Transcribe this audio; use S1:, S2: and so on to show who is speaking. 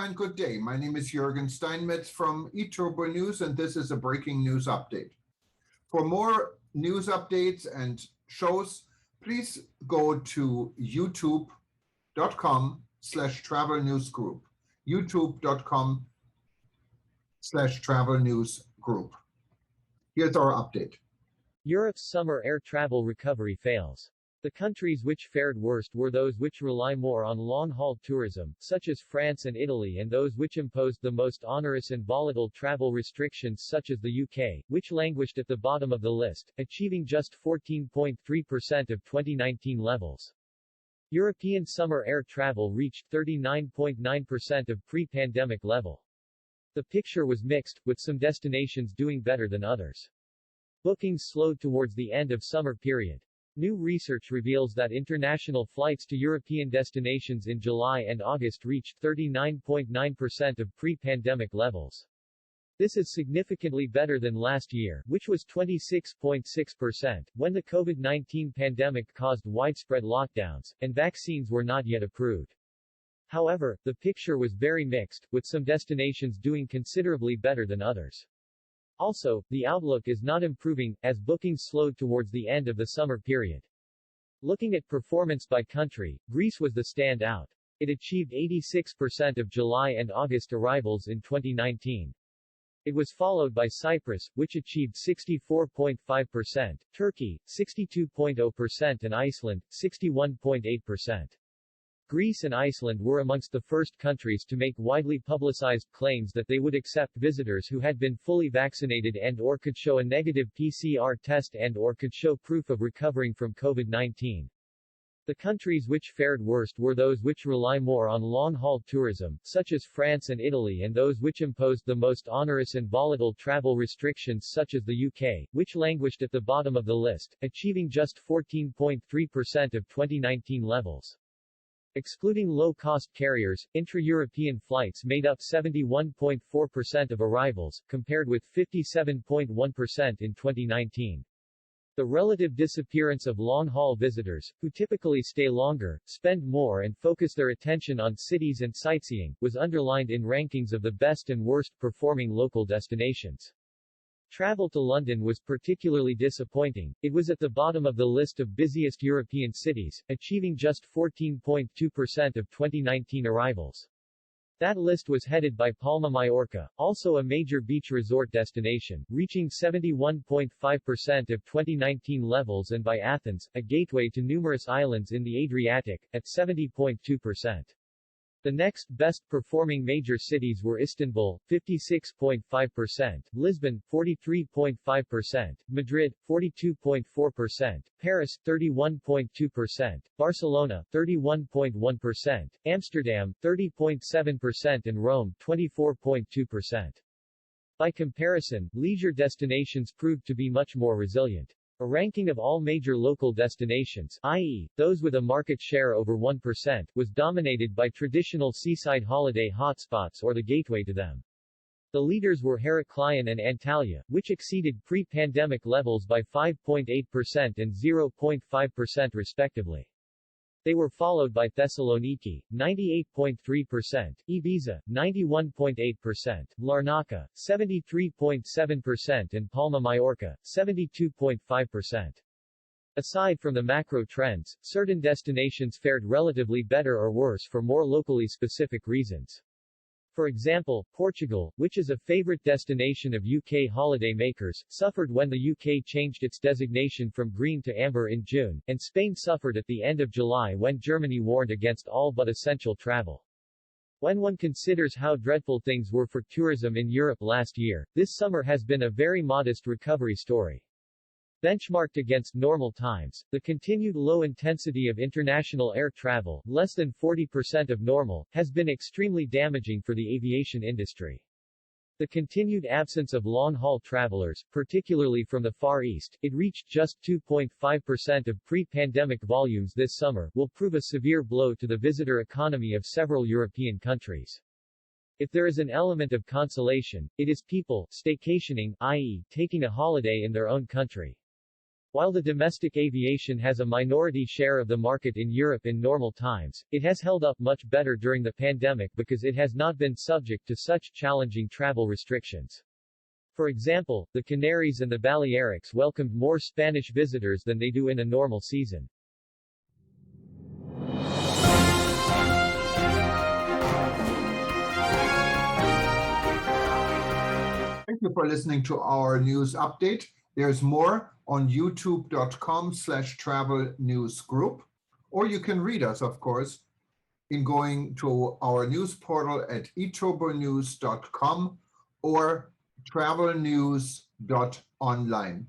S1: and good day. My name is Jürgen Steinmetz from eTurboNews, and this is a breaking news update. For more news updates and shows, please go to youtube.com/travel news group. youtube.com/travel news group. Here's our update.
S2: Europe's summer air travel recovery fails. The countries which fared worst were those which rely more on long-haul tourism, such as France and Italy, and those which imposed the most onerous and volatile travel restrictions, such as the UK, which languished at the bottom of the list, achieving just 14.3% of 2019 levels. European summer air travel reached 39.9% of pre-pandemic level. The picture was mixed, with some destinations doing better than others. Bookings slowed towards the end of summer period. New research reveals that international flights to European destinations in July and August reached 39.9% of pre-pandemic levels. This is significantly better than last year, which was 26.6%, when the COVID-19 pandemic caused widespread lockdowns, and vaccines were not yet approved. However, the picture was very mixed, with some destinations doing considerably better than others. Also, the outlook is not improving, as bookings slowed towards the end of the summer period. Looking at performance by country, Greece was the standout. It achieved 86% of July and August arrivals in 2019. It was followed by Cyprus, which achieved 64.5%, Turkey, 62.0% and Iceland, 61.8%. Greece and Iceland were amongst the first countries to make widely publicized claims that they would accept visitors who had been fully vaccinated and/or could show a negative PCR test and/or could show proof of recovering from COVID-19. The countries which fared worst were those which rely more on long-haul tourism, such as France and Italy, and those which imposed the most onerous and volatile travel restrictions, such as the UK, which languished at the bottom of the list, achieving just 14.3% of 2019 levels. Excluding low-cost carriers, intra-European flights made up 71.4% of arrivals, compared with 57.1% in 2019. The relative disappearance of long-haul visitors, who typically stay longer, spend more and focus their attention on cities and sightseeing, was underlined in rankings of the best and worst performing local destinations. Travel to London was particularly disappointing. It was at the bottom of the list of busiest European cities, achieving just 14.2% of 2019 arrivals. That list was headed by Palma Mallorca, also a major beach resort destination, reaching 71.5% of 2019 levels, and by Athens, a gateway to numerous islands in the Adriatic, at 70.2%. The next best-performing major cities were Istanbul, 56.5%, Lisbon, 43.5%, Madrid, 42.4%, Paris, 31.2%, Barcelona, 31.1%, Amsterdam, 30.7% and Rome, 24.2%. By comparison, leisure destinations proved to be much more resilient. A ranking of all major local destinations, i.e., those with a market share over 1%, was dominated by traditional seaside holiday hotspots or the gateway to them. The leaders were Heraklion and Antalya, which exceeded pre-pandemic levels by 5.8% and 0.5% respectively. They were followed by Thessaloniki, 98.3%, Ibiza, 91.8%, Larnaca, 73.7% and Palma Mallorca, 72.5%. Aside from the macro trends, certain destinations fared relatively better or worse for more locally specific reasons. For example, Portugal, which is a favorite destination of UK holidaymakers, suffered when the UK changed its designation from green to amber in June, and Spain suffered at the end of July when Germany warned against all but essential travel. When one considers how dreadful things were for tourism in Europe last year, this summer has been a very modest recovery story. Benchmarked against normal times, the continued low intensity of international air travel, less than 40% of normal, has been extremely damaging for the aviation industry. The continued absence of long-haul travelers, particularly from the Far East, it reached just 2.5% of pre-pandemic volumes this summer, will prove a severe blow to the visitor economy of several European countries. If there is an element of consolation, it is people staycationing, i.e., taking a holiday in their own country. While the domestic aviation has a minority share of the market in Europe in normal times, it has held up much better during the pandemic because it has not been subject to such challenging travel restrictions. For example, the Canaries and the Balearics welcomed more Spanish visitors than they do in a normal season.
S1: Thank you for listening to our news update. There's more on youtube.com/travel news group, or you can read us, of course, in going to our news portal at eTurboNews.com or travelnews.online.